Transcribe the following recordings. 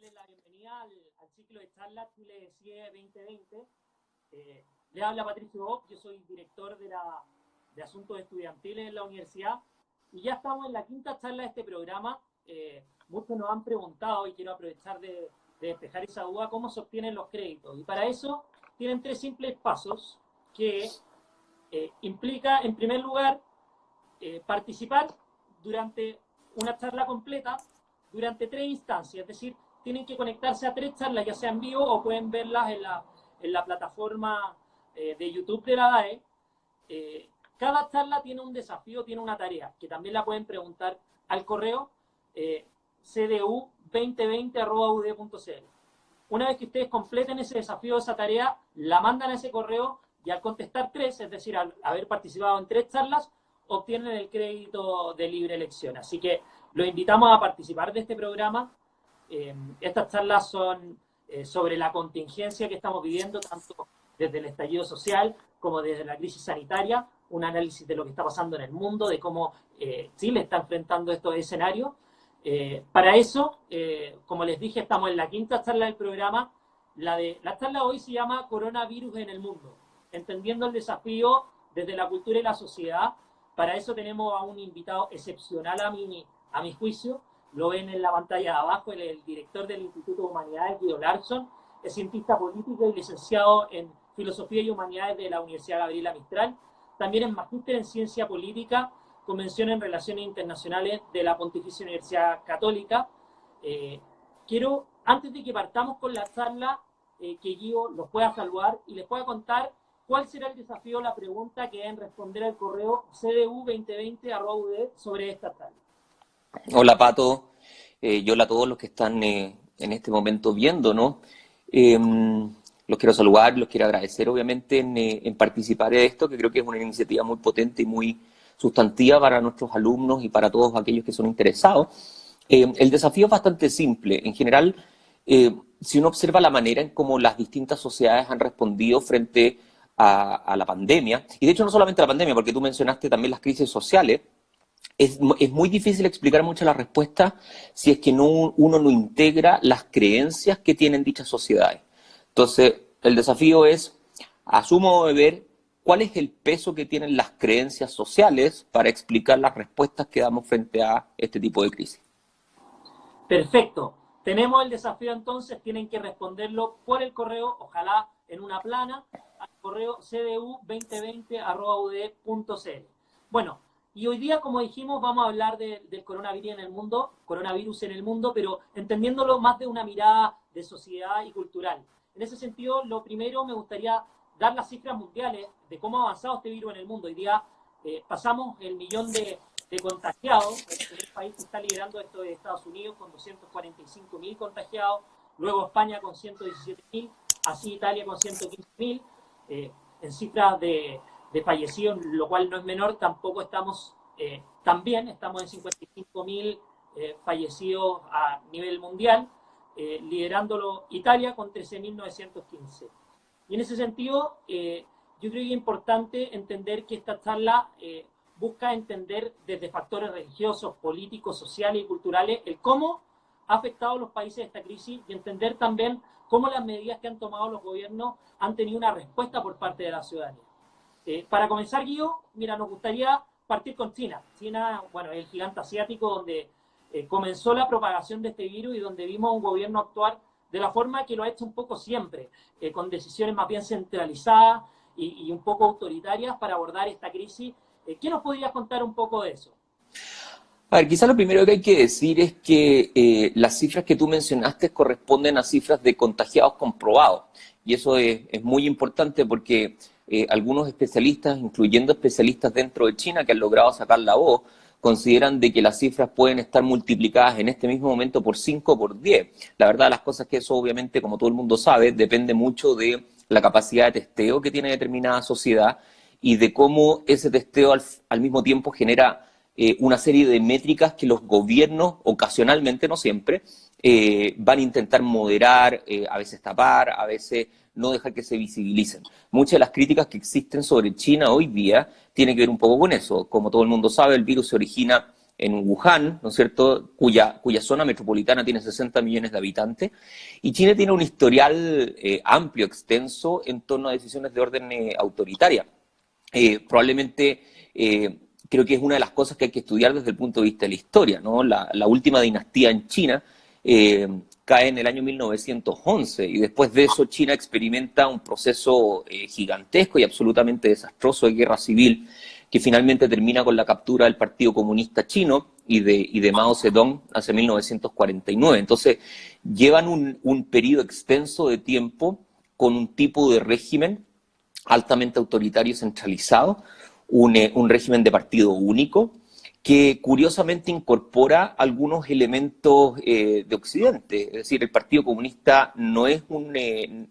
darle la bienvenida al ciclo de charlas Chile CIE 2020. Le habla Patricio Bock, yo soy director de Asuntos Estudiantiles en la universidad y ya estamos en la quinta charla de este programa. Muchos nos han preguntado y quiero aprovechar de despejar esa duda, cómo se obtienen los créditos. Y para eso tienen tres simples pasos que implica, en primer lugar, participar durante una charla completa durante 3 instancias, es decir, tienen que conectarse a 3 charlas, ya sea en vivo o pueden verlas en la plataforma de YouTube de la DAE. Cada charla tiene un desafío, tiene una tarea, que también la pueden preguntar al correo cdu2020@ud.cl. Una vez que ustedes completen ese desafío, esa tarea, la mandan a ese correo y al contestar 3, es decir, al haber participado en 3 charlas, obtienen el crédito de libre elección. Así que los invitamos a participar de este programa. Estas charlas son sobre la contingencia que estamos viviendo, tanto desde el estallido social como desde la crisis sanitaria, un análisis de lo que está pasando en el mundo, de cómo Chile está enfrentando estos escenarios. Para eso, como les dije, estamos en la quinta charla del programa. La charla de hoy se llama Coronavirus en el mundo, entendiendo el desafío desde la cultura y la sociedad. Para eso tenemos a un invitado excepcional a mi juicio. Lo ven en la pantalla de abajo, el director del Instituto de Humanidades, Guido Larsson, es cientista político y licenciado en Filosofía y Humanidades de la Universidad Gabriela Mistral. También es magíster en Ciencia Política, con mención en Relaciones Internacionales de la Pontificia Universidad Católica. Quiero, antes de que partamos con la charla, que Guido los pueda saludar y les pueda contar cuál será el desafío, la pregunta que deben responder al correo cdu2020@ud sobre esta charla. Hola Pato, y hola a todos los que están en este momento viéndonos. Los quiero saludar, los quiero agradecer obviamente en participar de esto, que creo que es una iniciativa muy potente y muy sustantiva para nuestros alumnos y para todos aquellos que son interesados. El desafío es bastante simple. En general, si uno observa la manera en cómo las distintas sociedades han respondido frente a la pandemia, y de hecho no solamente la pandemia, porque tú mencionaste también las crisis sociales, es muy difícil explicar mucho la respuesta si es que uno no integra las creencias que tienen dichas sociedades. Entonces, el desafío es, a su modo de ver, cuál es el peso que tienen las creencias sociales para explicar las respuestas que damos frente a este tipo de crisis. Perfecto. Tenemos el desafío entonces, tienen que responderlo por el correo, ojalá en una plana, al correo cdu2020@ud.cl. Bueno, y hoy día, como dijimos, vamos a hablar del coronavirus en el mundo, pero entendiéndolo más de una mirada de sociedad y cultural. En ese sentido, lo primero me gustaría dar las cifras mundiales de cómo ha avanzado este virus en el mundo. Hoy día pasamos el 1.000.000 de contagiados. El país que está liderando esto de Estados Unidos con 245.000 contagiados, luego España con 117.000, así Italia con 115.000. En cifras de fallecidos, lo cual no es menor, tampoco estamos también, estamos en 55.000 fallecidos a nivel mundial, liderándolo Italia con 13.915. Y en ese sentido, yo creo que es importante entender que esta charla busca entender desde factores religiosos, políticos, sociales y culturales el cómo ha afectado a los países esta crisis y entender también cómo las medidas que han tomado los gobiernos han tenido una respuesta por parte de la ciudadanía. Para comenzar, Guido, mira, nos gustaría partir con China. China, bueno, es el gigante asiático donde comenzó la propagación de este virus y donde vimos a un gobierno actuar de la forma que lo ha hecho un poco siempre, con decisiones más bien centralizadas y un poco autoritarias para abordar esta crisis. ¿Qué nos podrías contar un poco de eso? A ver, quizás lo primero que hay que decir es que las cifras que tú mencionaste corresponden a cifras de contagiados comprobados. Y eso es muy importante porque algunos especialistas, incluyendo especialistas dentro de China que han logrado sacar la voz, consideran de que las cifras pueden estar multiplicadas en este mismo momento por 5 o por 10. La verdad de las cosas es que eso obviamente, como todo el mundo sabe, depende mucho de la capacidad de testeo que tiene determinada sociedad y de cómo ese testeo al mismo tiempo genera una serie de métricas que los gobiernos, ocasionalmente, no siempre, van a intentar moderar, a veces tapar, a veces no dejar que se visibilicen. Muchas de las críticas que existen sobre China hoy día tienen que ver un poco con eso. Como todo el mundo sabe, el virus se origina en Wuhan, ¿no es cierto?, cuya zona metropolitana tiene 60 millones de habitantes, y China tiene un historial amplio, extenso, en torno a decisiones de orden autoritaria. Probablemente creo que es una de las cosas que hay que estudiar desde el punto de vista de la historia, ¿no? La última dinastía en China cae en el año 1911 y después de eso China experimenta un proceso gigantesco y absolutamente desastroso de guerra civil que finalmente termina con la captura del Partido Comunista Chino y de Mao Zedong hacia 1949. Entonces llevan un periodo extenso de tiempo con un tipo de régimen altamente autoritario y centralizado, un régimen de partido único, que curiosamente incorpora algunos elementos de Occidente. Es decir, el Partido Comunista no es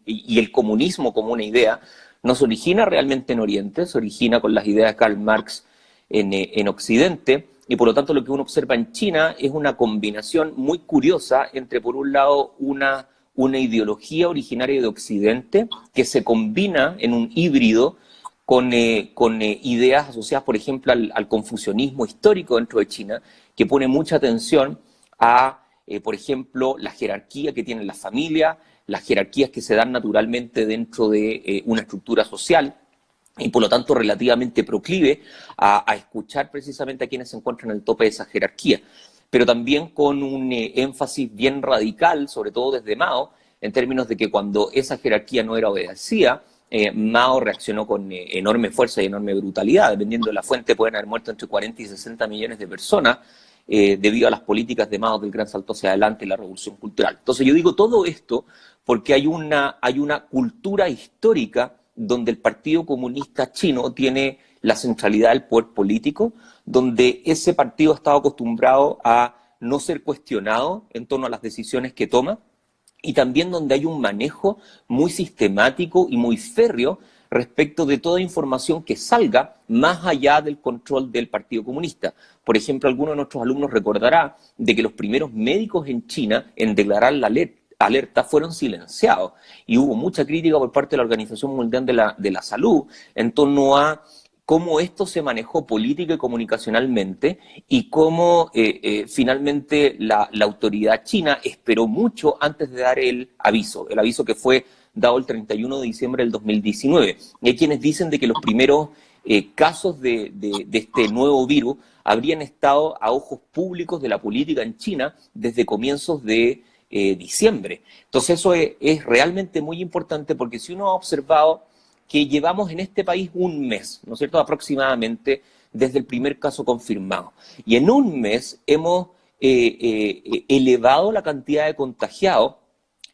y el comunismo como una idea, no se origina realmente en Oriente, se origina con las ideas de Karl Marx en Occidente, y por lo tanto lo que uno observa en China es una combinación muy curiosa entre, por un lado, una ideología originaria de Occidente que se combina en un híbrido con ideas asociadas, por ejemplo, al confucianismo histórico dentro de China, que pone mucha atención a, por ejemplo, la jerarquía que tienen las familias, las jerarquías que se dan naturalmente dentro de una estructura social, y por lo tanto relativamente proclive a escuchar precisamente a quienes se encuentran en el tope de esa jerarquía, pero también con un énfasis bien radical, sobre todo desde Mao, en términos de que cuando esa jerarquía no era obedecida, Mao reaccionó con enorme fuerza y enorme brutalidad. Dependiendo de la fuente, pueden haber muerto entre 40 y 60 millones de personas debido a las políticas de Mao del gran salto hacia adelante y la revolución cultural. Entonces yo digo todo esto porque hay una cultura histórica donde el Partido Comunista Chino tiene la centralidad del poder político, donde ese partido ha estado acostumbrado a no ser cuestionado en torno a las decisiones que toma, y también donde hay un manejo muy sistemático y muy férreo respecto de toda información que salga más allá del control del Partido Comunista. Por ejemplo, alguno de nuestros alumnos recordará de que los primeros médicos en China en declarar la alerta fueron silenciados y hubo mucha crítica por parte de la Organización Mundial de la Salud en torno a cómo esto se manejó política y comunicacionalmente y cómo finalmente la autoridad china esperó mucho antes de dar el aviso que fue dado el 31 de diciembre del 2019. Y hay quienes dicen de que los primeros casos de este nuevo virus habrían estado a ojos públicos de la política en China desde comienzos de diciembre. Entonces eso es realmente muy importante porque si uno ha observado que llevamos en este país un mes, ¿no es cierto?, aproximadamente desde el primer caso confirmado. Y en un mes hemos elevado la cantidad de contagiados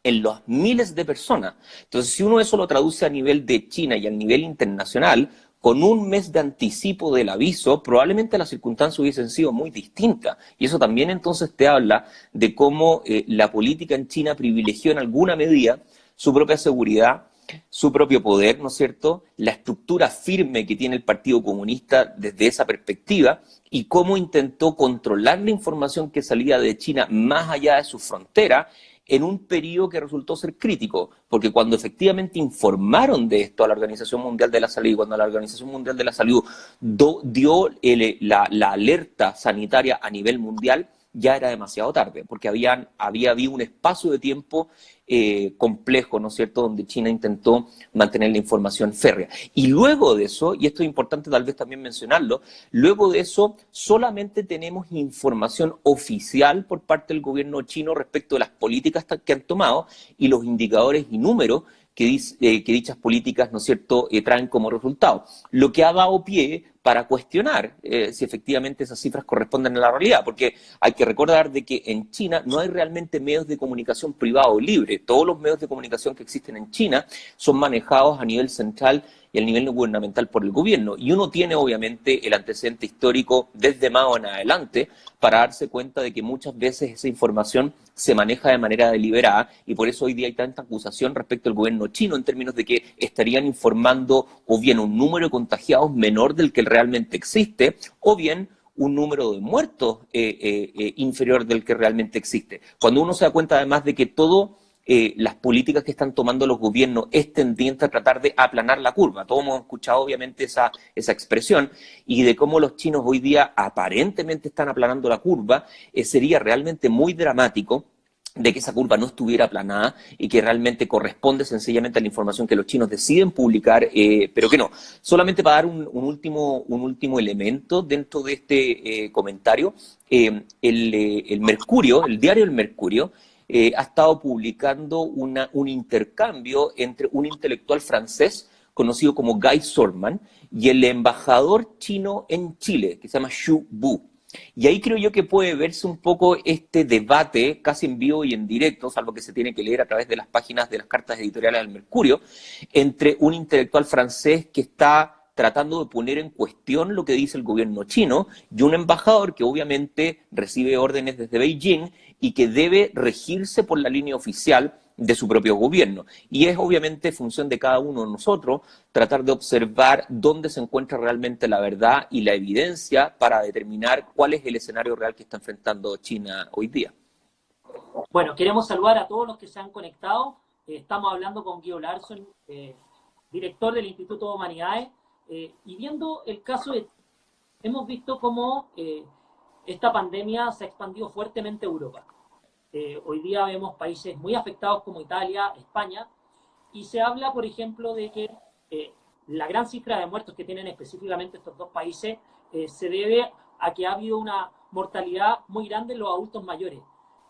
en los miles de personas. Entonces, si uno eso lo traduce a nivel de China y a nivel internacional, con un mes de anticipo del aviso, probablemente las circunstancias hubiesen sido muy distintas. Y eso también entonces te habla de cómo la política en China privilegió en alguna medida su propia seguridad, su propio poder, ¿no es cierto?, la estructura firme que tiene el Partido Comunista desde esa perspectiva y cómo intentó controlar la información que salía de China más allá de su frontera en un periodo que resultó ser crítico, porque cuando efectivamente informaron de esto a la Organización Mundial de la Salud y cuando la Organización Mundial de la Salud dio la alerta sanitaria a nivel mundial, ya era demasiado tarde, porque había habido un espacio de tiempo complejo, ¿no es cierto?, donde China intentó mantener la información férrea. Y luego de eso, y esto es importante tal vez también mencionarlo, luego de eso solamente tenemos información oficial por parte del gobierno chino respecto de las políticas que han tomado y los indicadores y números que dichas políticas, ¿no es cierto?, traen como resultado. Lo que ha dado pie para cuestionar si efectivamente esas cifras corresponden a la realidad, porque hay que recordar de que en China no hay realmente medios de comunicación privados libres. Todos los medios de comunicación que existen en China son manejados a nivel central y al nivel gubernamental por el gobierno. Y uno tiene obviamente el antecedente histórico desde Mao en adelante para darse cuenta de que muchas veces esa información se maneja de manera deliberada y por eso hoy día hay tanta acusación respecto al gobierno chino en términos de que estarían informando o bien un número de contagiados menor del que realmente existe o bien un número de muertos inferior del que realmente existe. Cuando uno se da cuenta además de que todo las políticas que están tomando los gobiernos es tendiente a tratar de aplanar la curva. Todos hemos escuchado obviamente esa expresión, y de cómo los chinos hoy día aparentemente están aplanando la curva, sería realmente muy dramático de que esa curva no estuviera aplanada y que realmente corresponde sencillamente a la información que los chinos deciden publicar, pero que no. Solamente para dar un último elemento dentro de este comentario, el Mercurio, el diario El Mercurio, ha estado publicando un intercambio entre un intelectual francés conocido como Guy Sorman y el embajador chino en Chile, que se llama Xu Bu. Y ahí creo yo que puede verse un poco este debate, casi en vivo y en directo, salvo que se tiene que leer a través de las páginas de las cartas editoriales del Mercurio, entre un intelectual francés que está tratando de poner en cuestión lo que dice el gobierno chino, y un embajador que obviamente recibe órdenes desde Beijing y que debe regirse por la línea oficial de su propio gobierno. Y es obviamente función de cada uno de nosotros tratar de observar dónde se encuentra realmente la verdad y la evidencia para determinar cuál es el escenario real que está enfrentando China hoy día. Bueno, queremos saludar a todos los que se han conectado. Estamos hablando con Guido Larsson, director del Instituto de Humanidades, y viendo el caso de... Hemos visto cómo esta pandemia se ha expandido fuertemente a Europa. Hoy día vemos países muy afectados como Italia, España, y se habla, por ejemplo, de que la gran cifra de muertos que tienen específicamente estos dos países se debe a que ha habido una mortalidad muy grande en los adultos mayores.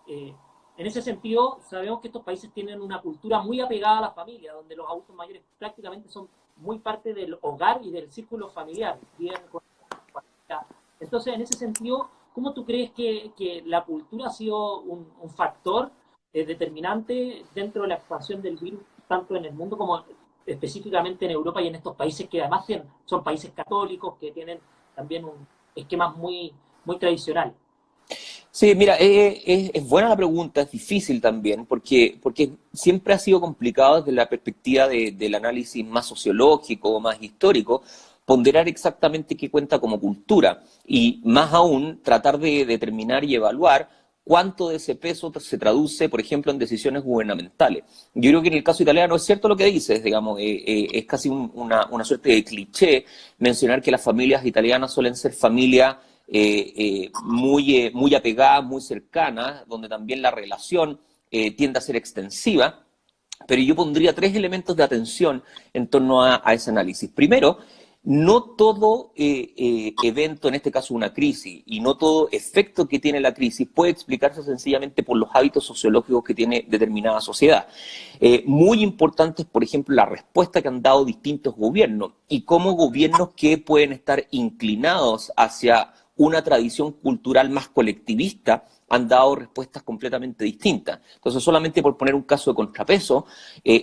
En ese sentido, sabemos que estos países tienen una cultura muy apegada a la familia, donde los adultos mayores prácticamente son muy parte del hogar y del círculo familiar. Entonces, en ese sentido, ¿cómo tú crees que la cultura ha sido un factor determinante dentro de la expansión del virus, tanto en el mundo como específicamente en Europa y en estos países que además son países católicos, que tienen también un esquema muy, muy tradicional? Sí, mira, es buena la pregunta, es difícil también, porque siempre ha sido complicado desde la perspectiva del análisis más sociológico, más histórico, ponderar exactamente qué cuenta como cultura, y más aún tratar de determinar y evaluar cuánto de ese peso se traduce, por ejemplo, en decisiones gubernamentales. Yo creo que en el caso italiano es cierto lo que dices, digamos, es casi una suerte de cliché mencionar que las familias italianas suelen ser familias muy apegadas, muy cercanas, donde también la relación tiende a ser extensiva, pero yo pondría tres elementos de atención en torno a ese análisis. Primero, no todo evento, en este caso una crisis, y no todo efecto que tiene la crisis puede explicarse sencillamente por los hábitos sociológicos que tiene determinada sociedad. Muy importante es, por ejemplo, la respuesta que han dado distintos gobiernos y cómo gobiernos que pueden estar inclinados hacia una tradición cultural más colectivista han dado respuestas completamente distintas. Entonces, solamente por poner un caso de contrapeso,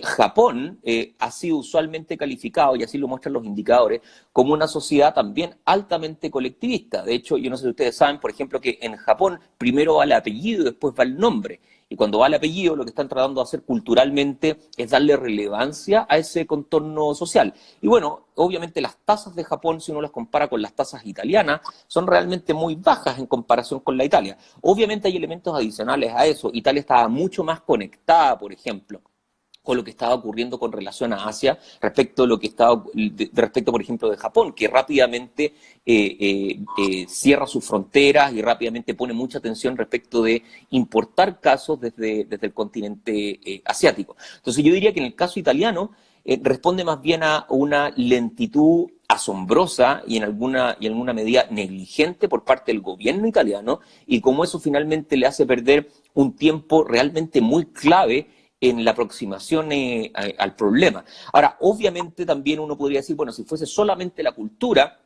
Japón ha sido usualmente calificado, y así lo muestran los indicadores, como una sociedad también altamente colectivista. De hecho, yo no sé si ustedes saben, por ejemplo, que en Japón primero va el apellido y después va el nombre. Y cuando va el apellido, lo que están tratando de hacer culturalmente es darle relevancia a ese contorno social. Y bueno, obviamente las tasas de Japón, si uno las compara con las tasas italianas, son realmente muy bajas en comparación con la Italia. Obviamente hay elementos adicionales a eso. Italia estaba mucho más conectada, por ejemplo, con lo que estaba ocurriendo con relación a Asia respecto a lo que estaba respecto, por ejemplo, de Japón, que rápidamente cierra sus fronteras y rápidamente pone mucha atención respecto de importar casos desde el continente asiático. Entonces yo diría que en el caso italiano responde más bien a una lentitud asombrosa y en alguna medida negligente por parte del gobierno italiano, y cómo eso finalmente le hace perder un tiempo realmente muy clave en la aproximación al problema. Ahora, obviamente también uno podría decir, bueno, si fuese solamente la cultura,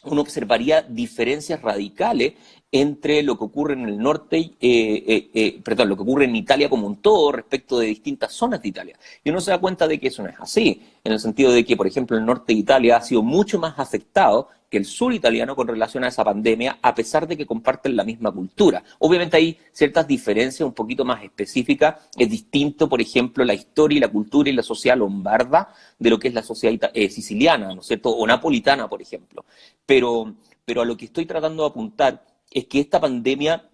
uno observaría diferencias radicales entre lo que ocurre en el norte, lo que ocurre en Italia como un todo respecto de distintas zonas de Italia. Y uno se da cuenta de que eso no es así, en el sentido de que, por ejemplo, el norte de Italia ha sido mucho más afectado que el sur italiano con relación a esa pandemia, a pesar de que comparten la misma cultura. Obviamente hay ciertas diferencias un poquito más específicas. Es distinto, por ejemplo, la historia y la cultura y la sociedad lombarda de lo que es la sociedad siciliana, ¿no es cierto?, o napolitana, por ejemplo. Pero a lo que estoy tratando de apuntar es que esta pandemia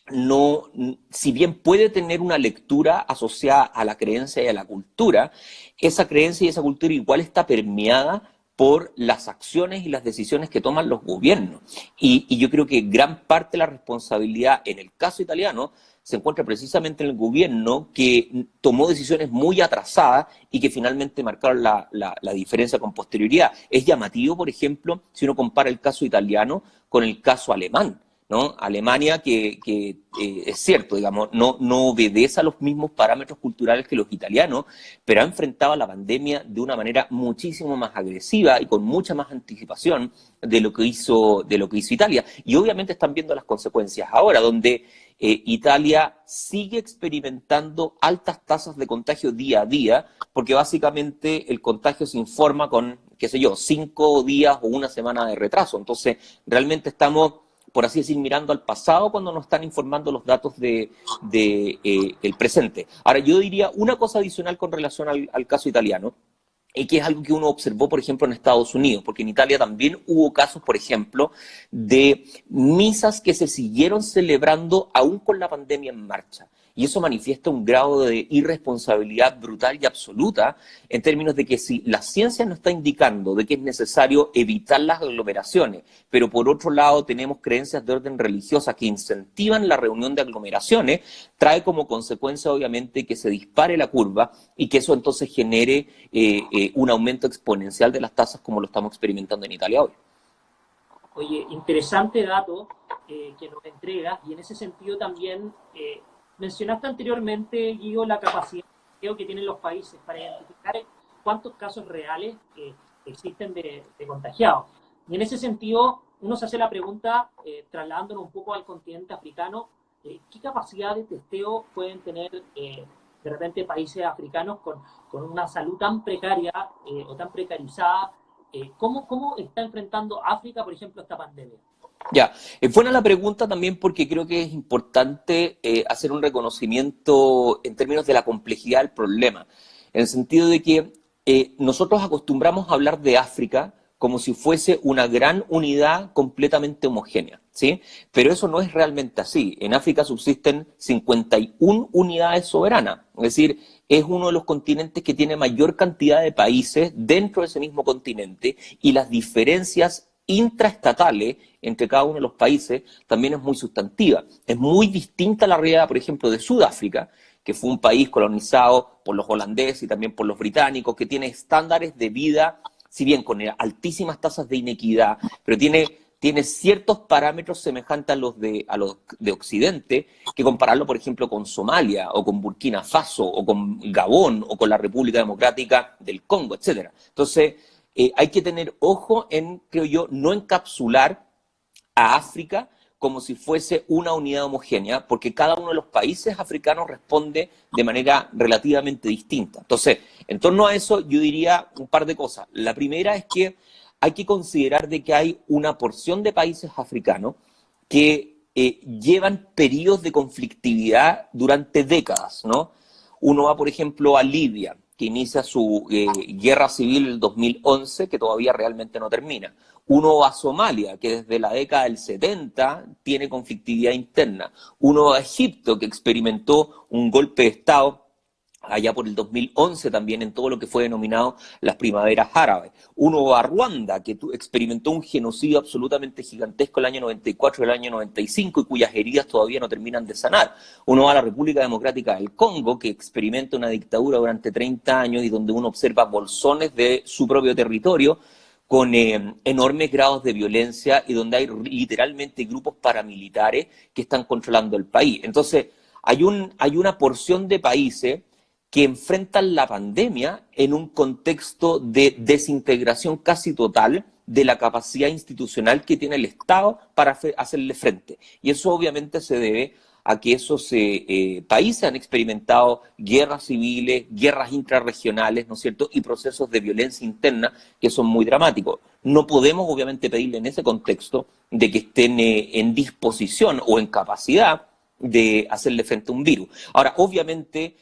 no, si bien puede tener una lectura asociada a la creencia y a la cultura, esa creencia y esa cultura igual está permeada por las acciones y las decisiones que toman los gobiernos. Y yo creo que gran parte de la responsabilidad en el caso italiano se encuentra precisamente en el gobierno, que tomó decisiones muy atrasadas y que finalmente marcaron la diferencia con posterioridad. Es llamativo, por ejemplo, si uno compara el caso italiano con el caso alemán, ¿no? Alemania, que es cierto, digamos, no obedece a los mismos parámetros culturales que los italianos, pero ha enfrentado a la pandemia de una manera muchísimo más agresiva y con mucha más anticipación de lo que hizo Italia. Y obviamente están viendo las consecuencias ahora, donde Italia sigue experimentando altas tasas de contagio día a día, porque básicamente el contagio se informa con, qué sé yo, 5 días o una semana de retraso. Entonces, realmente estamos, por así decir, mirando al pasado cuando nos están informando los datos del presente. Ahora, yo diría una cosa adicional con relación al caso italiano, que es algo que uno observó, por ejemplo, en Estados Unidos, porque en Italia también hubo casos, por ejemplo, de misas que se siguieron celebrando aún con la pandemia en marcha. Y eso manifiesta un grado de irresponsabilidad brutal y absoluta en términos de que si la ciencia nos está indicando de que es necesario evitar las aglomeraciones, pero por otro lado tenemos creencias de orden religiosa que incentivan la reunión de aglomeraciones, trae como consecuencia obviamente que se dispare la curva y que eso entonces genere un aumento exponencial de las tasas como lo estamos experimentando en Italia hoy. Oye, interesante dato que nos entregas, y en ese sentido también mencionaste anteriormente, Guido, la capacidad que tienen los países para identificar cuántos casos reales existen de contagiados. Y en ese sentido, uno se hace la pregunta, trasladándonos un poco al continente africano, ¿qué capacidad de testeo pueden tener de repente países africanos con una salud tan precaria o tan precarizada? ¿Cómo está enfrentando África, por ejemplo, esta pandemia? Ya, es buena la pregunta también porque creo que es importante hacer un reconocimiento en términos de la complejidad del problema, en el sentido de que nosotros acostumbramos a hablar de África como si fuese una gran unidad completamente homogénea, ¿sí? Pero eso no es realmente así. En África subsisten 51 unidades soberanas, es decir, es uno de los continentes que tiene mayor cantidad de países dentro de ese mismo continente, y las diferencias intraestatales entre cada uno de los países también es muy sustantiva. Es muy distinta a la realidad, por ejemplo, de Sudáfrica, que fue un país colonizado por los holandeses y también por los británicos, que tiene estándares de vida, si bien con altísimas tasas de inequidad, pero tiene ciertos parámetros semejantes a los de Occidente, que compararlo, por ejemplo, con Somalia, o con Burkina Faso, o con Gabón, o con la República Democrática del Congo, etcétera. Entonces, hay que tener ojo en, creo yo, no encapsular a África como si fuese una unidad homogénea, porque cada uno de los países africanos responde de manera relativamente distinta. Entonces, en torno a eso, yo diría un par de cosas. La primera es que hay que considerar de que hay una porción de países africanos que llevan periodos de conflictividad durante décadas, ¿no? Uno va, por ejemplo, a Libia, que inicia su guerra civil en el 2011, que todavía realmente no termina. Uno va a Somalia, que desde la década del 70 tiene conflictividad interna. Uno va a Egipto, que experimentó un golpe de Estado allá por el 2011 también en todo lo que fue denominado las primaveras árabes. Uno va a Ruanda, que experimentó un genocidio absolutamente gigantesco el año 94 y el año 95 y cuyas heridas todavía no terminan de sanar. Uno va a la República Democrática del Congo, que experimenta una dictadura durante 30 años y donde uno observa bolsones de su propio territorio con enormes grados de violencia y donde hay literalmente grupos paramilitares que están controlando el país. Entonces, hay una porción de países que enfrentan la pandemia en un contexto de desintegración casi total de la capacidad institucional que tiene el Estado para hacerle frente. Y eso obviamente se debe a que esos países han experimentado guerras civiles, guerras intrarregionales, ¿no es cierto?, y procesos de violencia interna que son muy dramáticos. No podemos obviamente pedirle en ese contexto de que estén en disposición o en capacidad de hacerle frente a un virus. Ahora, obviamente,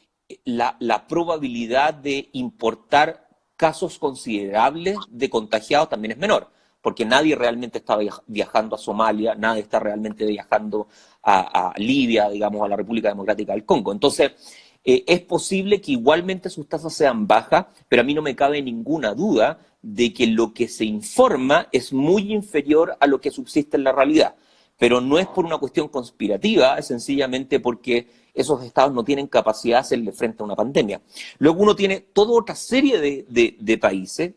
la probabilidad de importar casos considerables de contagiados también es menor, porque nadie realmente está viajando a Somalia, nadie está realmente viajando a Libia, digamos, a la República Democrática del Congo. Entonces, es posible que igualmente sus tasas sean bajas, pero a mí no me cabe ninguna duda de que lo que se informa es muy inferior a lo que subsiste en la realidad. Pero no es por una cuestión conspirativa, es sencillamente porque esos estados no tienen capacidad de hacerle frente a una pandemia. Luego uno tiene toda otra serie de países,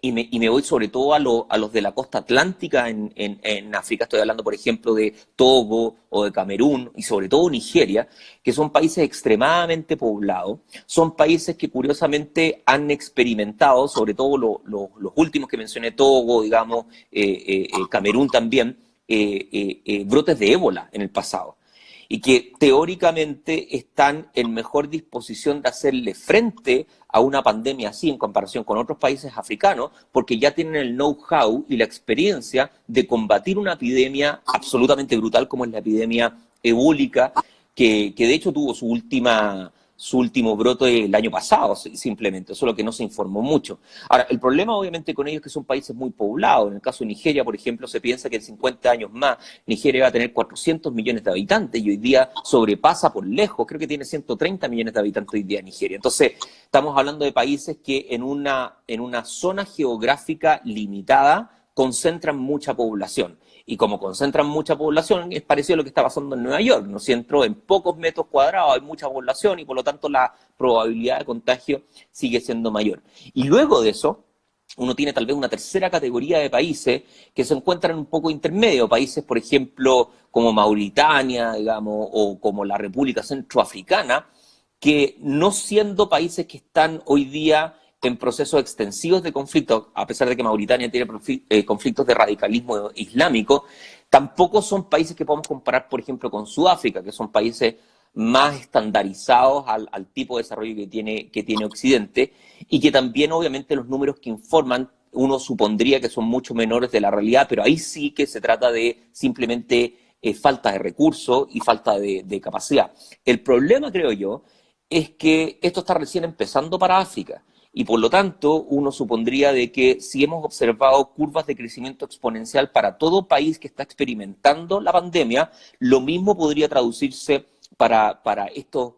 y me voy sobre todo a los de la costa atlántica en África. Estoy hablando, por ejemplo, de Togo o de Camerún y sobre todo Nigeria, que son países extremadamente poblados. Son países que curiosamente han experimentado, sobre todo los últimos que mencioné, Togo, digamos, Camerún también, brotes de ébola en el pasado. Y que teóricamente están en mejor disposición de hacerle frente a una pandemia así en comparación con otros países africanos, porque ya tienen el know-how y la experiencia de combatir una epidemia absolutamente brutal como es la epidemia ebólica, que de hecho tuvo su último brote el año pasado, simplemente, solo que no se informó mucho. Ahora, el problema obviamente con ellos es que son países muy poblados. En el caso de Nigeria, por ejemplo, se piensa que en 50 años más Nigeria va a tener 400 millones de habitantes y hoy día sobrepasa por lejos, creo que tiene 130 millones de habitantes hoy día Nigeria. Entonces, estamos hablando de países que en una zona geográfica limitada concentran mucha población. Y como concentran mucha población, es parecido a lo que está pasando en Nueva York, ¿no? Si entró en pocos metros cuadrados, hay mucha población y por lo tanto la probabilidad de contagio sigue siendo mayor. Y luego de eso, uno tiene tal vez una tercera categoría de países que se encuentran un poco intermedio, países, por ejemplo, como Mauritania, digamos, o como la República Centroafricana, que no siendo países que están hoy día en procesos extensivos de conflicto, a pesar de que Mauritania tiene conflictos de radicalismo islámico, tampoco son países que podemos comparar, por ejemplo, con Sudáfrica, que son países más estandarizados al tipo de desarrollo que tiene Occidente, y que también obviamente los números que informan uno supondría que son mucho menores de la realidad, pero ahí sí que se trata de simplemente falta de recursos y falta de capacidad. El problema, creo yo, es que esto está recién empezando para África. Y por lo tanto, uno supondría de que si hemos observado curvas de crecimiento exponencial para todo país que está experimentando la pandemia, lo mismo podría traducirse para estos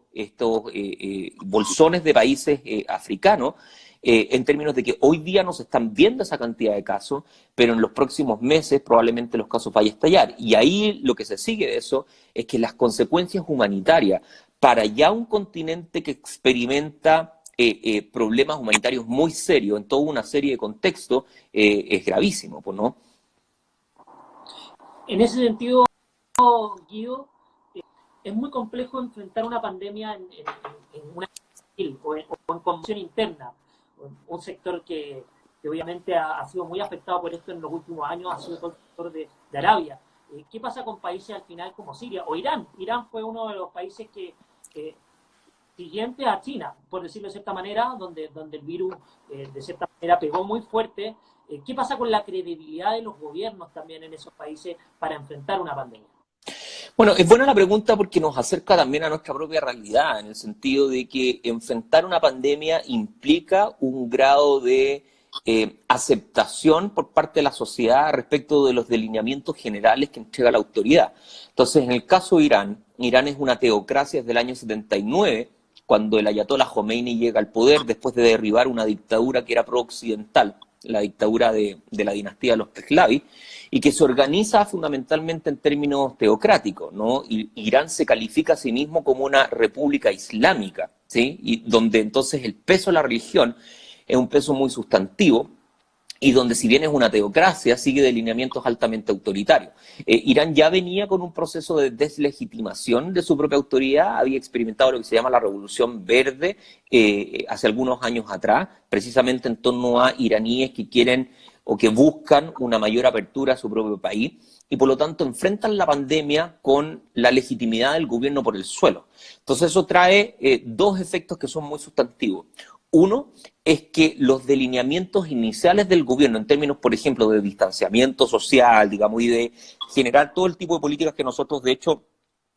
bolsones de países africanos, en términos de que hoy día no se están viendo esa cantidad de casos, pero en los próximos meses probablemente los casos vayan a estallar. Y ahí lo que se sigue de eso es que las consecuencias humanitarias para ya un continente que experimenta problemas humanitarios muy serios en toda una serie de contextos, es gravísimo, pues, ¿no? En ese sentido, Guido, es muy complejo enfrentar una pandemia en una o en conmoción interna. Un sector que obviamente ha sido muy afectado por esto en los últimos años ha sido todo el sector de Arabia. ¿Qué pasa con países al final como Siria o Irán? Irán fue uno de los países que siguiente a China, por decirlo de cierta manera, donde el virus de cierta manera pegó muy fuerte. ¿Qué pasa con la credibilidad de los gobiernos también en esos países para enfrentar una pandemia? Bueno, es buena la pregunta porque nos acerca también a nuestra propia realidad, en el sentido de que enfrentar una pandemia implica un grado de aceptación por parte de la sociedad respecto de los delineamientos generales que entrega la autoridad. Entonces, en el caso de Irán, Irán es una teocracia desde el año 79, cuando el ayatollah Khomeini llega al poder después de derribar una dictadura que era pro-occidental, la dictadura de la dinastía de los Pahlaví, y que se organiza fundamentalmente en términos teocráticos, ¿no? Y Irán se califica a sí mismo como una república islámica, ¿sí? Y donde entonces el peso de la religión es un peso muy sustantivo, y donde si bien es una teocracia, sigue delineamientos altamente autoritarios. Irán ya venía con un proceso de deslegitimación de su propia autoridad, había experimentado lo que se llama la Revolución Verde hace algunos años atrás, precisamente en torno a iraníes que quieren o que buscan una mayor apertura a su propio país, y por lo tanto enfrentan la pandemia con la legitimidad del gobierno por el suelo. Entonces eso trae dos efectos que son muy sustantivos. Uno es que los delineamientos iniciales del gobierno, en términos, por ejemplo, de distanciamiento social, digamos, y de generar todo el tipo de políticas que nosotros, de hecho,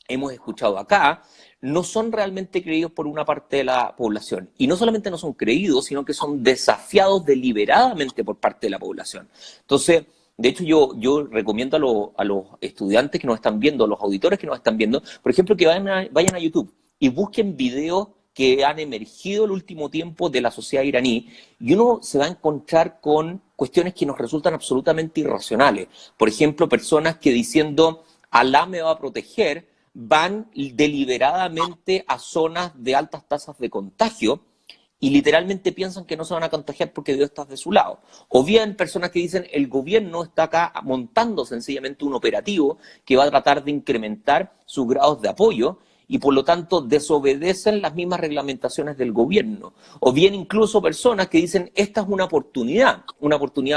hemos escuchado acá, no son realmente creídos por una parte de la población. Y no solamente no son creídos, sino que son desafiados deliberadamente por parte de la población. Entonces, De hecho, yo recomiendo a los estudiantes que nos están viendo, a los auditores que nos están viendo, por ejemplo, que vayan a YouTube y busquen videos que han emergido el último tiempo de la sociedad iraní, y uno se va a encontrar con cuestiones que nos resultan absolutamente irracionales. Por ejemplo, personas que diciendo Alá me va a proteger, van deliberadamente a zonas de altas tasas de contagio y literalmente piensan que no se van a contagiar porque Dios está de su lado. O bien personas que dicen el gobierno está acá montando sencillamente un operativo que va a tratar de incrementar sus grados de apoyo y por lo tanto desobedecen las mismas reglamentaciones del gobierno. O bien incluso personas que dicen esta es una oportunidad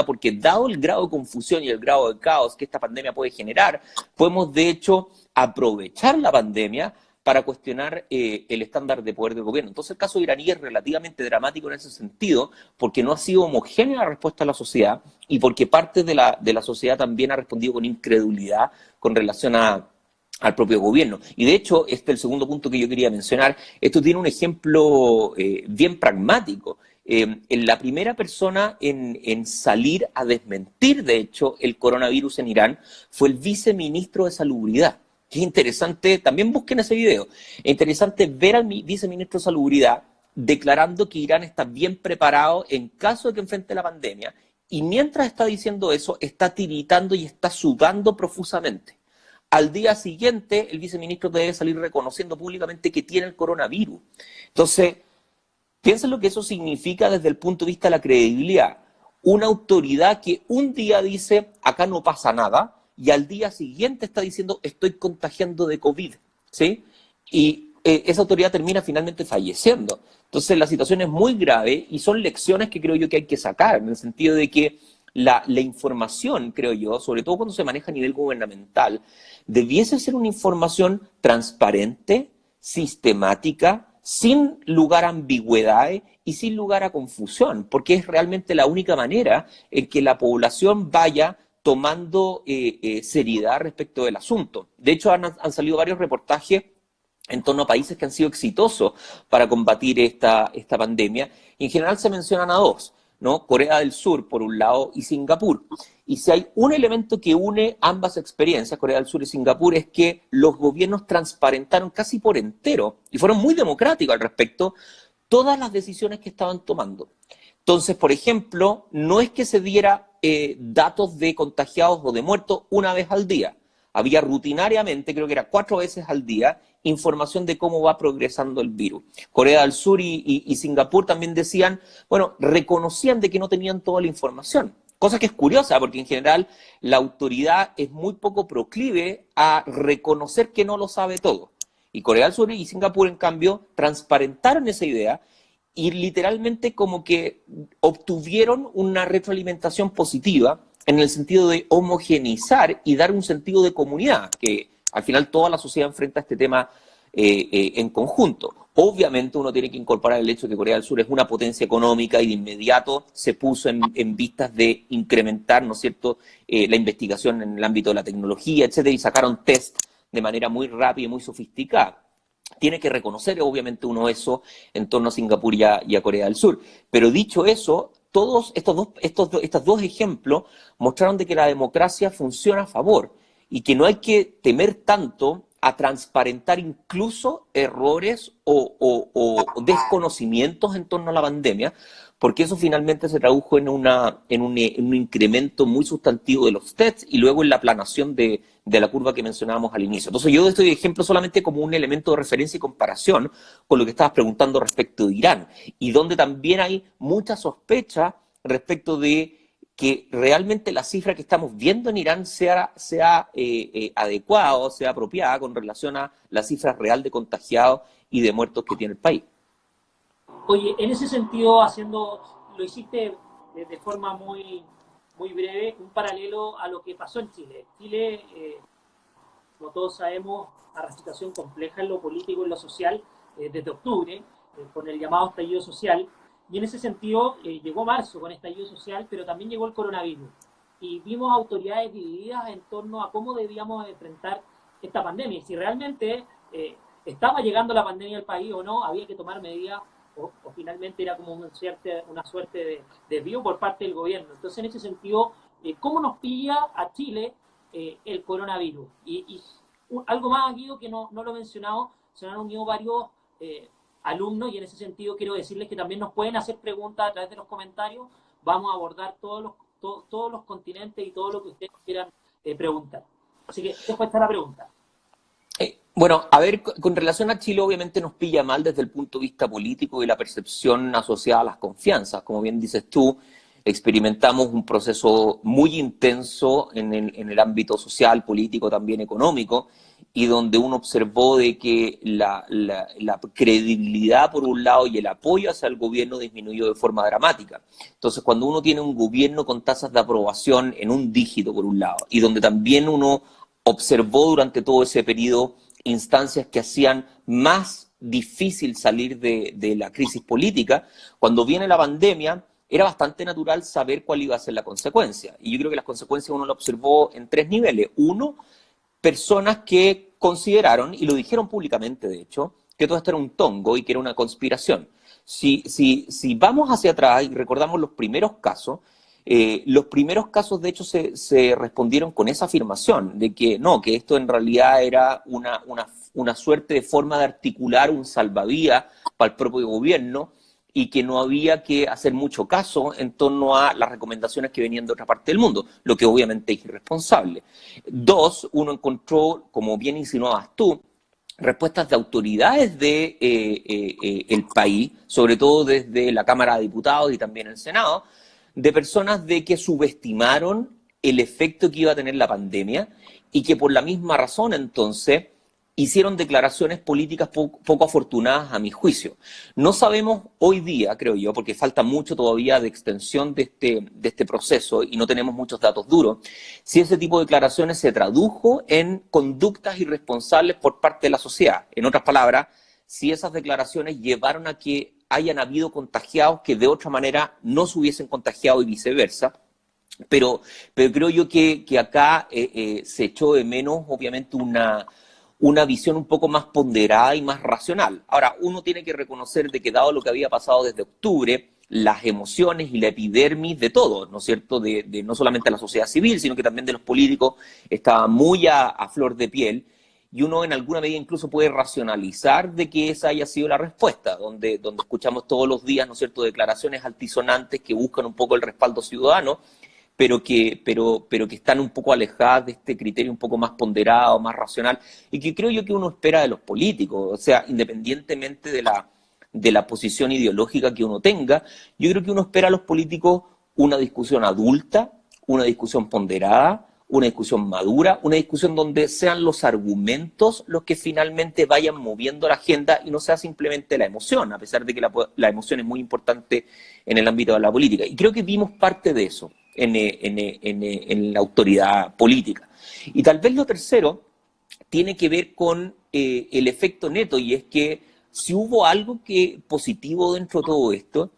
porque dado el grado de confusión y el grado de caos que esta pandemia puede generar, podemos de hecho aprovechar la pandemia para cuestionar el estándar de poder del gobierno. Entonces el caso iraní es relativamente dramático en ese sentido, porque no ha sido homogénea la respuesta de la sociedad y porque parte de la sociedad también ha respondido con incredulidad con relación al propio gobierno. Y de hecho, este es el segundo punto que yo quería mencionar, esto tiene un ejemplo bien pragmático. En la primera persona en salir a desmentir, de hecho, el coronavirus en Irán fue el viceministro de Salubridad. Que es interesante, también busquen ese video, es interesante ver al viceministro de Salubridad declarando que Irán está bien preparado en caso de que enfrente la pandemia, y mientras está diciendo eso, está tiritando y está sudando profusamente. Al día siguiente, el viceministro debe salir reconociendo públicamente que tiene el coronavirus. Entonces, piensen lo que eso significa desde el punto de vista de la credibilidad. Una autoridad que un día dice, acá no pasa nada, y al día siguiente está diciendo, estoy contagiando de COVID, ¿sí? Y esa autoridad termina finalmente falleciendo. Entonces la situación es muy grave y son lecciones que creo yo que hay que sacar, en el sentido de que la información, creo yo, sobre todo cuando se maneja a nivel gubernamental, debiese ser una información transparente, sistemática, sin lugar a ambigüedades y sin lugar a confusión, porque es realmente la única manera en que la población vaya tomando seriedad respecto del asunto. De hecho, han salido varios reportajes en torno a países que han sido exitosos para combatir esta pandemia. Y en general se mencionan a dos, ¿no? Corea del Sur, por un lado, y Singapur. Y si hay un elemento que une ambas experiencias, Corea del Sur y Singapur, es que los gobiernos transparentaron casi por entero, y fueron muy democráticos al respecto, todas las decisiones que estaban tomando. Entonces, por ejemplo, no es que se diera datos de contagiados o de muertos una vez al día. Había rutinariamente, creo que era 4 veces al día, información de cómo va progresando el virus. Corea del Sur y Singapur también decían, bueno, reconocían de que no tenían toda la información. Cosa que es curiosa, porque en general la autoridad es muy poco proclive a reconocer que no lo sabe todo. Y Corea del Sur y Singapur, en cambio, transparentaron esa idea y literalmente como que obtuvieron una retroalimentación positiva en el sentido de homogeneizar y dar un sentido de comunidad, que al final toda la sociedad enfrenta este tema en conjunto. Obviamente uno tiene que incorporar el hecho de que Corea del Sur es una potencia económica y de inmediato se puso en vistas de incrementar, ¿no es cierto?, la investigación en el ámbito de la tecnología, etcétera, y sacaron test de manera muy rápida y muy sofisticada. Tiene que reconocer, obviamente, uno eso en torno a Singapur y a Corea del Sur. Pero dicho eso, todos estos dos ejemplos mostraron de que la democracia funciona a favor y que no hay que temer tanto a transparentar incluso errores o desconocimientos en torno a la pandemia, porque eso finalmente se tradujo en un incremento muy sustantivo de los tests y luego en la aplanación de la curva que mencionábamos al inicio. Entonces yo estoy de ejemplo solamente como un elemento de referencia y comparación con lo que estabas preguntando respecto de Irán, y donde también hay mucha sospecha respecto de que realmente la cifra que estamos viendo en Irán sea adecuada o sea apropiada con relación a la cifra real de contagiados y de muertos que tiene el país. Oye, en ese sentido, lo hiciste de forma muy breve, un paralelo a lo que pasó en Chile. Chile, como todos sabemos, a una situación compleja en lo político y en lo social desde octubre, con el llamado estallido social. Y en ese sentido, llegó marzo con estallido social, pero también llegó el coronavirus. Y vimos autoridades divididas en torno a cómo debíamos enfrentar esta pandemia. Y si realmente estaba llegando la pandemia al país o no, había que tomar medidas o finalmente era como una suerte de desvío por parte del gobierno. Entonces, en ese sentido, ¿cómo nos pilla a Chile el coronavirus? Algo más, Guido, que no lo he mencionado, se han unido varios alumnos y en ese sentido quiero decirles que también nos pueden hacer preguntas a través de los comentarios. Vamos a abordar todos los continentes y todo lo que ustedes quieran preguntar. Así que después está la pregunta. Bueno, a ver, con relación a Chile, obviamente nos pilla mal desde el punto de vista político y la percepción asociada a las confianzas. Como bien dices tú, experimentamos un proceso muy intenso en el ámbito social, político, también económico, y donde uno observó de que la credibilidad, por un lado, y el apoyo hacia el gobierno disminuyó de forma dramática. Entonces, cuando uno tiene un gobierno con tasas de aprobación en un dígito, por un lado, y donde también uno observó durante todo ese periodo instancias que hacían más difícil salir de la crisis política, cuando viene la pandemia, era bastante natural saber cuál iba a ser la consecuencia. Y yo creo que las consecuencias uno lo observó en 3 niveles. Uno, personas que consideraron, y lo dijeron públicamente de hecho, que todo esto era un tongo y que era una conspiración. Si vamos hacia atrás y recordamos los primeros casos de hecho se respondieron con esa afirmación de que no, que esto en realidad era una suerte de forma de articular un salvavidas para el propio gobierno y que no había que hacer mucho caso en torno a las recomendaciones que venían de otra parte del mundo, lo que obviamente es irresponsable. Dos, uno encontró, como bien insinuabas tú, respuestas de autoridades de el país, sobre todo desde la Cámara de Diputados y también el Senado, de personas de que subestimaron el efecto que iba a tener la pandemia y que por la misma razón entonces hicieron declaraciones políticas poco afortunadas a mi juicio. No sabemos hoy día, creo yo, porque falta mucho todavía de extensión de este proceso y no tenemos muchos datos duros, si ese tipo de declaraciones se tradujo en conductas irresponsables por parte de la sociedad. En otras palabras, si esas declaraciones llevaron a que hayan habido contagiados que de otra manera no se hubiesen contagiado y viceversa. Pero creo yo que acá se echó de menos, obviamente, una visión un poco más ponderada y más racional. Ahora, uno tiene que reconocer de que dado lo que había pasado desde octubre, las emociones y la epidermis de todos, ¿no es cierto?, de no solamente la sociedad civil, sino que también de los políticos, estaba muy a flor de piel, y uno en alguna medida incluso puede racionalizar de que esa haya sido la respuesta, donde escuchamos todos los días, ¿no es cierto?, declaraciones altisonantes que buscan un poco el respaldo ciudadano, pero que están un poco alejadas de este criterio un poco más ponderado, más racional, y que creo yo que uno espera de los políticos, o sea, independientemente de la posición ideológica que uno tenga, yo creo que uno espera a los políticos una discusión adulta, una discusión ponderada, una discusión madura, una discusión donde sean los argumentos los que finalmente vayan moviendo la agenda y no sea simplemente la emoción, a pesar de que la emoción es muy importante en el ámbito de la política. Y creo que vimos parte de eso en la autoridad política. Y tal vez lo tercero tiene que ver con el efecto neto, y es que si hubo algo positivo dentro de todo esto,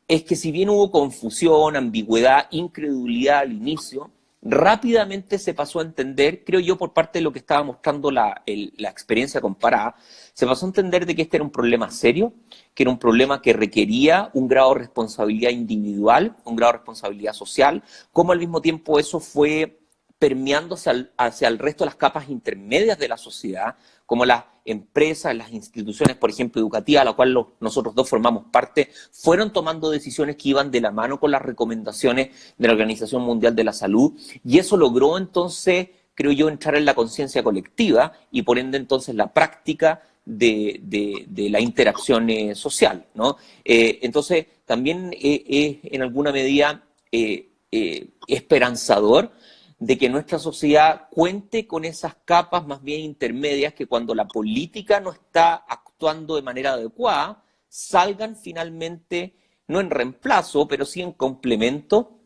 es que si bien hubo confusión, ambigüedad, incredulidad al inicio, rápidamente se pasó a entender, creo yo, por parte de lo que estaba mostrando la experiencia comparada, se pasó a entender de que este era un problema serio, que era un problema que requería un grado de responsabilidad individual, un grado de responsabilidad social, como al mismo tiempo eso fue permeándose hacia el resto de las capas intermedias de la sociedad, como las empresas, las instituciones, por ejemplo, educativas, a la cual nosotros dos formamos parte, fueron tomando decisiones que iban de la mano con las recomendaciones de la Organización Mundial de la Salud, y eso logró entonces, creo yo, entrar en la conciencia colectiva y por ende entonces la práctica de la interacción social, ¿no? Entonces, también es en alguna medida esperanzador de que nuestra sociedad cuente con esas capas más bien intermedias que cuando la política no está actuando de manera adecuada, salgan finalmente, no en reemplazo, pero sí en complemento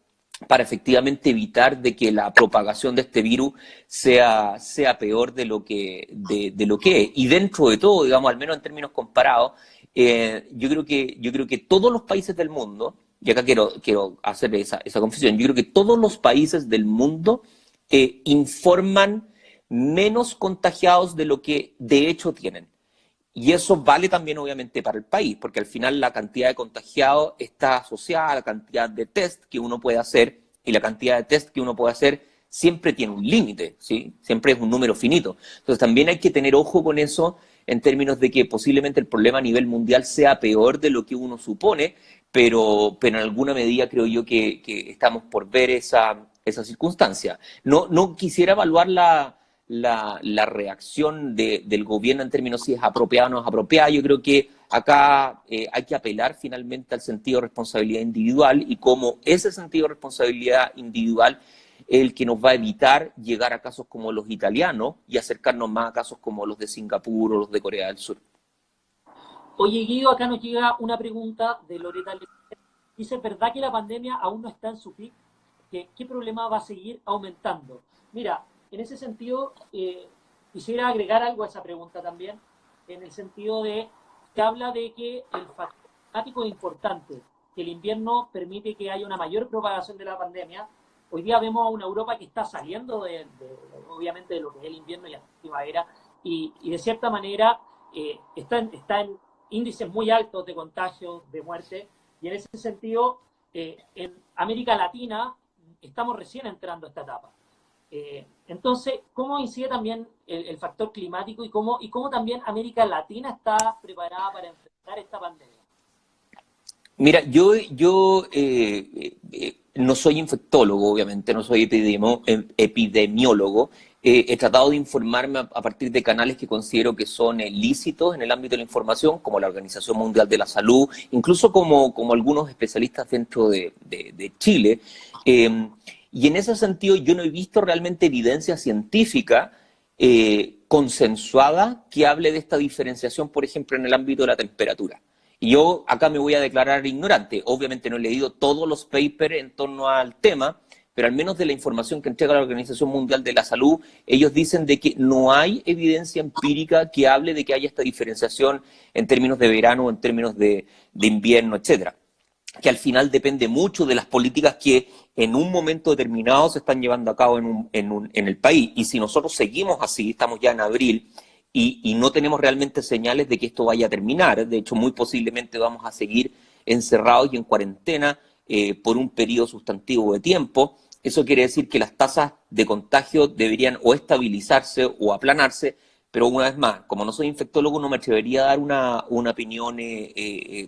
para efectivamente evitar de que la propagación de este virus sea peor de lo que es. Y dentro de todo, digamos, al menos en términos comparados, yo creo que todos los países del mundo, y acá quiero hacer esa confesión, yo creo que todos los países del mundo informan menos contagiados de lo que de hecho tienen. Y eso vale también obviamente para el país, porque al final la cantidad de contagiados está asociada a la cantidad de test que uno puede hacer y la cantidad de test que uno puede hacer siempre tiene un límite, ¿sí? Siempre es un número finito. Entonces también hay que tener ojo con eso en términos de que posiblemente el problema a nivel mundial sea peor de lo que uno supone, pero en alguna medida creo yo que estamos por ver esa circunstancia. No quisiera evaluar la reacción del gobierno en términos si es apropiada o no es apropiada. Yo creo que acá hay que apelar finalmente al sentido de responsabilidad individual y cómo ese sentido de responsabilidad individual es el que nos va a evitar llegar a casos como los italianos y acercarnos más a casos como los de Singapur o los de Corea del Sur. Oye, Guido, acá nos llega una pregunta de Loreta. Dice, ¿verdad que la pandemia aún no está en su pic? ¿Qué problema va a seguir aumentando? Mira, en ese sentido, quisiera agregar algo a esa pregunta también, en el sentido de que habla de que el factor climático es importante, que el invierno permite que haya una mayor propagación de la pandemia. Hoy día vemos a una Europa que está saliendo obviamente de lo que es el invierno y la primavera, y de cierta manera está en índices muy altos de contagios, de muerte, y en ese sentido, en América Latina estamos recién entrando a esta etapa. Entonces, ¿cómo incide también el factor climático y cómo también América Latina está preparada para enfrentar esta pandemia? Mira, yo no soy infectólogo, obviamente, no soy epidemiólogo. He tratado de informarme a partir de canales que considero que son lícitos en el ámbito de la información, como la Organización Mundial de la Salud, incluso como algunos especialistas dentro de Chile. Y en ese sentido yo no he visto realmente evidencia científica consensuada que hable de esta diferenciación, por ejemplo, en el ámbito de la temperatura. Y yo acá me voy a declarar ignorante. Obviamente no he leído todos los papers en torno al tema, pero al menos de la información que entrega la Organización Mundial de la Salud, ellos dicen de que no hay evidencia empírica que hable de que haya esta diferenciación en términos de verano, en términos de invierno, etcétera. Que al final depende mucho de las políticas que en un momento determinado se están llevando a cabo en el país. Y si nosotros seguimos así, estamos ya en abril, y no tenemos realmente señales de que esto vaya a terminar, de hecho muy posiblemente vamos a seguir encerrados y en cuarentena por un periodo sustantivo de tiempo. Eso quiere decir que las tasas de contagio deberían o estabilizarse o aplanarse, pero una vez más, como no soy infectólogo, no me atrevería a dar una opinión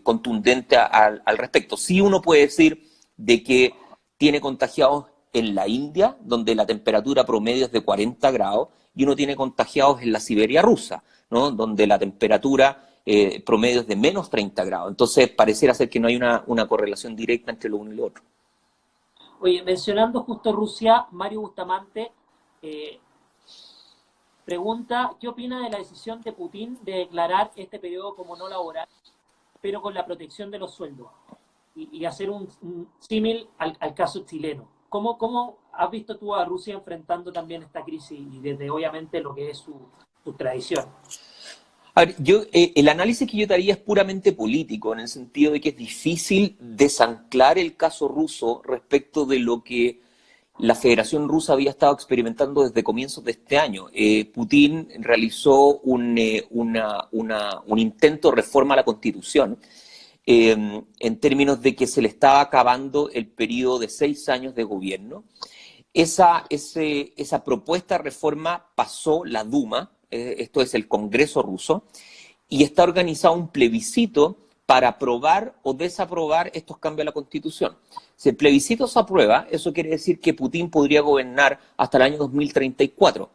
contundente al respecto. Sí uno puede decir de que tiene contagiados en la India, donde la temperatura promedio es de 40 grados, y uno tiene contagiados en la Siberia rusa, ¿no? Donde la temperatura promedio es de menos 30 grados. Entonces, pareciera ser que no hay una correlación directa entre lo uno y lo otro. Oye, mencionando justo Rusia, Mario Bustamante pregunta, ¿qué opina de la decisión de Putin de declarar este periodo como no laboral, pero con la protección de los sueldos? Y hacer un símil al caso chileno. ¿Cómo has visto tú a Rusia enfrentando también esta crisis y desde obviamente lo que es su tradición? A ver, el análisis que yo te haría es puramente político, en el sentido de que es difícil desanclar el caso ruso respecto de lo que la Federación Rusa había estado experimentando desde comienzos de este año. Putin realizó un intento de reforma a la Constitución, en términos de que se le estaba acabando el periodo de 6 años de gobierno. Esa propuesta de reforma pasó la Duma, esto es el Congreso ruso, y está organizado un plebiscito para aprobar o desaprobar estos cambios a la Constitución. Si el plebiscito se aprueba, eso quiere decir que Putin podría gobernar hasta el año 2034.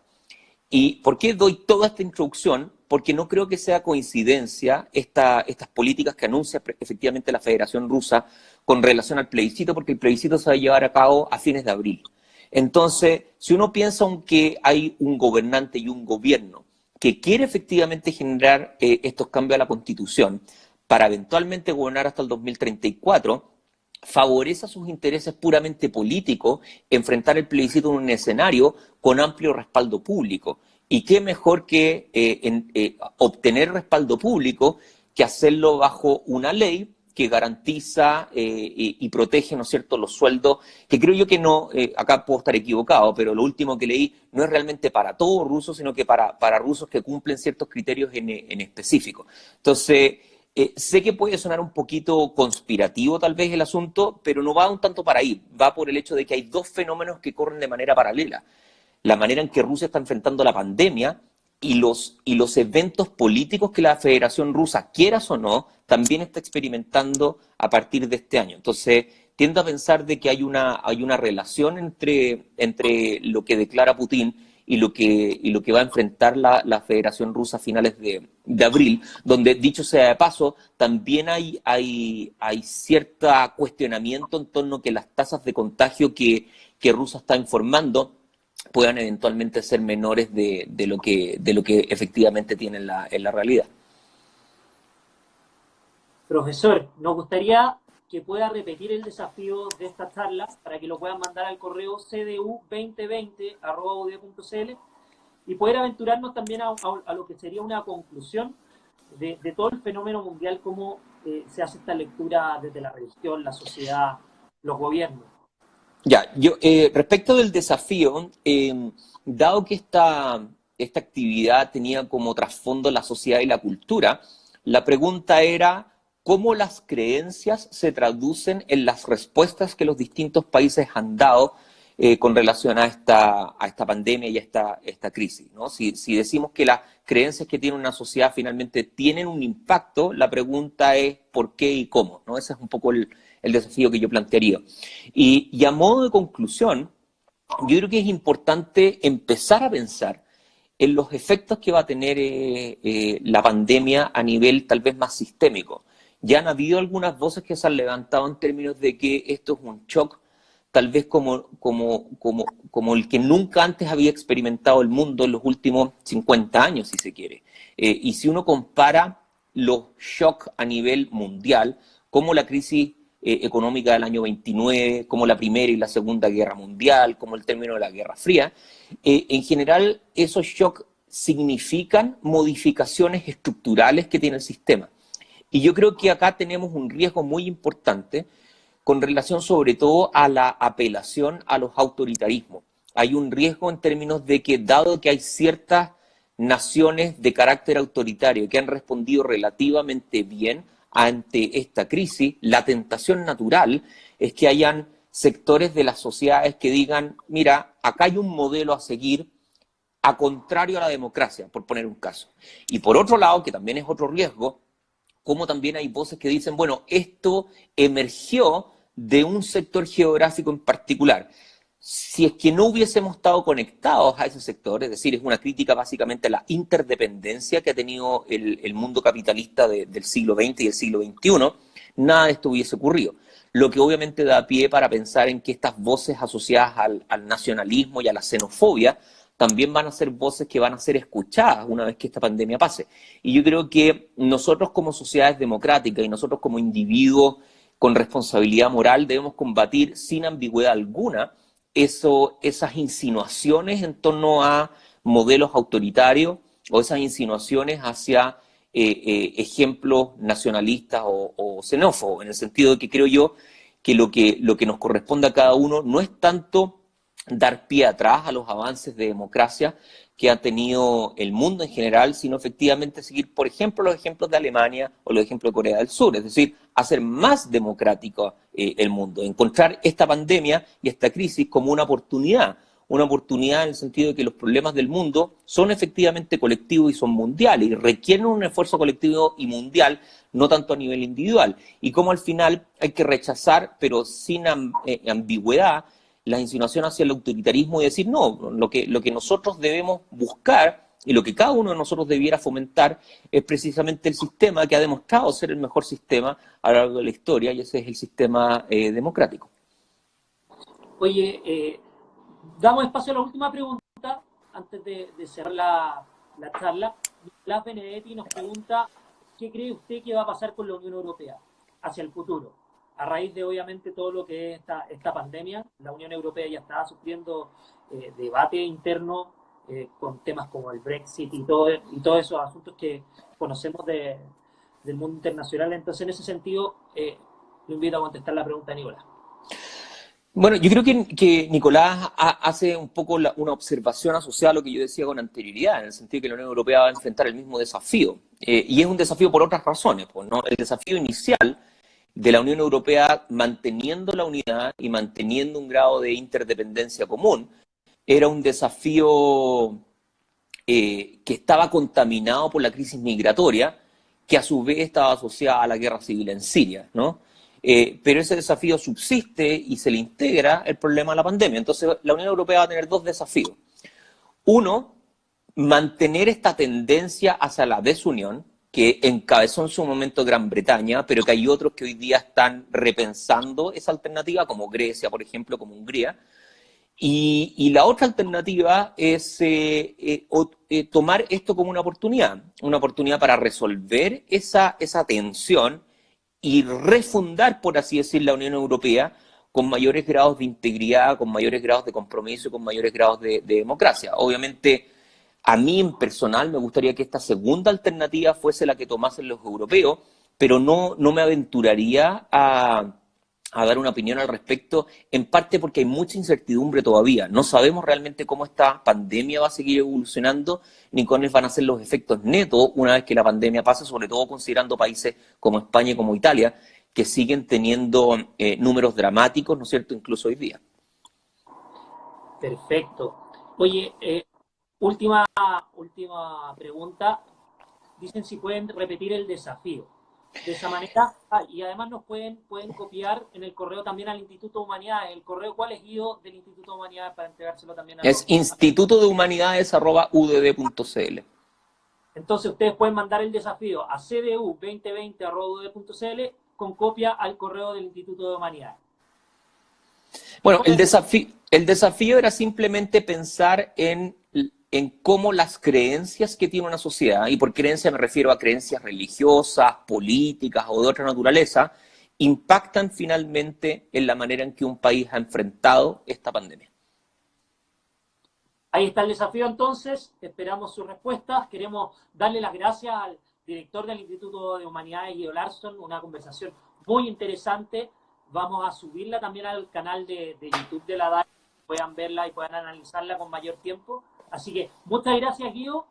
¿Y por qué doy toda esta introducción? Porque no creo que sea coincidencia estas políticas que anuncia efectivamente la Federación Rusa con relación al plebiscito, porque el plebiscito se va a llevar a cabo a fines de abril. Entonces, si uno piensa que hay un gobernante y un gobierno que quiere efectivamente generar estos cambios a la Constitución para eventualmente gobernar hasta el 2034, favorece a sus intereses puramente políticos enfrentar el plebiscito en un escenario con amplio respaldo público. Y qué mejor que obtener respaldo público que hacerlo bajo una ley que garantiza y protege, ¿no es cierto?, los sueldos, que creo yo que no, acá puedo estar equivocado, pero lo último que leí no es realmente para todos rusos, sino que para rusos que cumplen ciertos criterios en específico. Entonces, Sé que puede sonar un poquito conspirativo tal vez el asunto, pero no va un tanto para ahí. Va por el hecho de que hay dos fenómenos que corren de manera paralela. La manera en que Rusia está enfrentando la pandemia y los eventos políticos que la Federación Rusa, quieras o no, también está experimentando a partir de este año. Entonces, tiendo a pensar de que hay una relación entre lo que declara Putin y lo que va a enfrentar la Federación Rusa a finales de abril, donde, dicho sea de paso, también hay cierto cuestionamiento en torno a que las tasas de contagio que Rusia está informando puedan eventualmente ser menores de lo que efectivamente tiene en la realidad. Profesor, nos gustaría que pueda repetir el desafío de esta charla para que lo puedan mandar al correo cdu2020@udg.cl y poder aventurarnos también a lo que sería una conclusión de todo el fenómeno mundial, cómo se hace esta lectura desde la religión, la sociedad, los gobiernos. Ya, yo, respecto del desafío, dado que esta actividad tenía como trasfondo la sociedad y la cultura, la pregunta era cómo las creencias se traducen en las respuestas que los distintos países han dado con relación a esta pandemia y a esta crisis, ¿no? Si decimos que las creencias que tiene una sociedad finalmente tienen un impacto, la pregunta es por qué y cómo, ¿no? Ese es un poco el desafío que yo plantearía. Y a modo de conclusión, yo creo que es importante empezar a pensar en los efectos que va a tener la pandemia a nivel tal vez más sistémico. Ya han habido algunas voces que se han levantado en términos de que esto es un shock tal vez como el que nunca antes había experimentado el mundo en los últimos 50 años, si se quiere. Y si uno compara los shocks a nivel mundial, como la crisis económica del año 29, como la Primera y la Segunda Guerra Mundial, como el término de la Guerra Fría, en general esos shocks significan modificaciones estructurales que tiene el sistema. Y yo creo que acá tenemos un riesgo muy importante con relación sobre todo a la apelación a los autoritarismos. Hay un riesgo en términos de que, dado que hay ciertas naciones de carácter autoritario que han respondido relativamente bien ante esta crisis, la tentación natural es que hayan sectores de las sociedades que digan, mira, acá hay un modelo a seguir a contrario a la democracia, por poner un caso. Y por otro lado, que también es otro riesgo, como también hay voces que dicen, bueno, esto emergió de un sector geográfico en particular. Si es que no hubiésemos estado conectados a ese sector, es decir, es una crítica básicamente a la interdependencia que ha tenido el mundo capitalista del siglo XX y el siglo XXI, nada de esto hubiese ocurrido. Lo que obviamente da pie para pensar en que estas voces asociadas al nacionalismo y a la xenofobia también van a ser voces que van a ser escuchadas una vez que esta pandemia pase. Y yo creo que nosotros como sociedades democráticas y nosotros como individuos con responsabilidad moral debemos combatir sin ambigüedad alguna esas insinuaciones en torno a modelos autoritarios o esas insinuaciones hacia ejemplos nacionalistas o xenófobos, en el sentido de que creo yo que lo que nos corresponde a cada uno no es tanto dar pie atrás a los avances de democracia que ha tenido el mundo en general, sino efectivamente seguir, por ejemplo, los ejemplos de Alemania o los ejemplos de Corea del Sur, es decir, hacer más democrático el mundo, encontrar esta pandemia y esta crisis como una oportunidad en el sentido de que los problemas del mundo son efectivamente colectivos y son mundiales y requieren un esfuerzo colectivo y mundial, no tanto a nivel individual, y como al final hay que rechazar, pero sin ambigüedad, la insinuación hacia el autoritarismo y decir, no, lo que nosotros debemos buscar y lo que cada uno de nosotros debiera fomentar es precisamente el sistema que ha demostrado ser el mejor sistema a lo largo de la historia, y ese es el sistema democrático. Oye, damos espacio a la última pregunta antes de cerrar la charla. Nicolás Benedetti nos pregunta, ¿qué cree usted que va a pasar con la Unión Europea hacia el futuro? A raíz de, obviamente, todo lo que es esta pandemia, la Unión Europea ya estaba sufriendo debate interno con temas como el Brexit y todos esos asuntos que conocemos del mundo internacional. Entonces, en ese sentido, lo invito a contestar la pregunta de Nicolás. Bueno, yo creo que Nicolás hace un poco una observación asociada a lo que yo decía con anterioridad, en el sentido de que la Unión Europea va a enfrentar el mismo desafío. Y es un desafío por otras razones, pues, ¿no? El desafío inicial de la Unión Europea, manteniendo la unidad y manteniendo un grado de interdependencia común, era un desafío que estaba contaminado por la crisis migratoria, que a su vez estaba asociada a la guerra civil en Siria, ¿no? Pero ese desafío subsiste y se le integra el problema de la pandemia. Entonces, la Unión Europea va a tener dos desafíos. Uno, mantener esta tendencia hacia la desunión, que encabezó en su momento Gran Bretaña, pero que hay otros que hoy día están repensando esa alternativa, como Grecia, por ejemplo, como Hungría. Y la otra alternativa es tomar esto como una oportunidad para resolver esa tensión y refundar, por así decir, la Unión Europea con mayores grados de integridad, con mayores grados de compromiso y con mayores grados de democracia. Obviamente, a mí en personal me gustaría que esta segunda alternativa fuese la que tomasen los europeos, pero no me aventuraría a dar una opinión al respecto, en parte porque hay mucha incertidumbre todavía. No sabemos realmente cómo esta pandemia va a seguir evolucionando, ni cuáles van a ser los efectos netos una vez que la pandemia pase, sobre todo considerando países como España y como Italia, que siguen teniendo números dramáticos, ¿no es cierto?, incluso hoy día. Perfecto. Oye, última pregunta. Dicen si pueden repetir el desafío. De esa manera, y además pueden copiar en el correo también al Instituto de Humanidades. ¿El correo cuál es, Guido, del Instituto de Humanidades para entregárselo también a Es los... institutodehumanidades@udd.cl. Entonces ustedes pueden mandar el desafío a cdu2020.ud.cl con copia al correo del Instituto de Humanidades. Bueno, el desafío era simplemente pensar en cómo las creencias que tiene una sociedad, y por creencia me refiero a creencias religiosas, políticas o de otra naturaleza, impactan finalmente en la manera en que un país ha enfrentado esta pandemia. Ahí está el desafío entonces, esperamos sus respuestas. Queremos darle las gracias al director del Instituto de Humanidades, Guido Larsson, una conversación muy interesante. Vamos a subirla también al canal de YouTube de la DAE, puedan verla y puedan analizarla con mayor tiempo. Así que muchas gracias, Guido.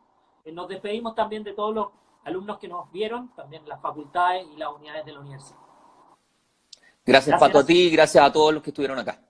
Nos despedimos también de todos los alumnos que nos vieron, también las facultades y las unidades de la universidad. Gracias, Pato, a Gracias. ti y gracias a todos los que estuvieron acá.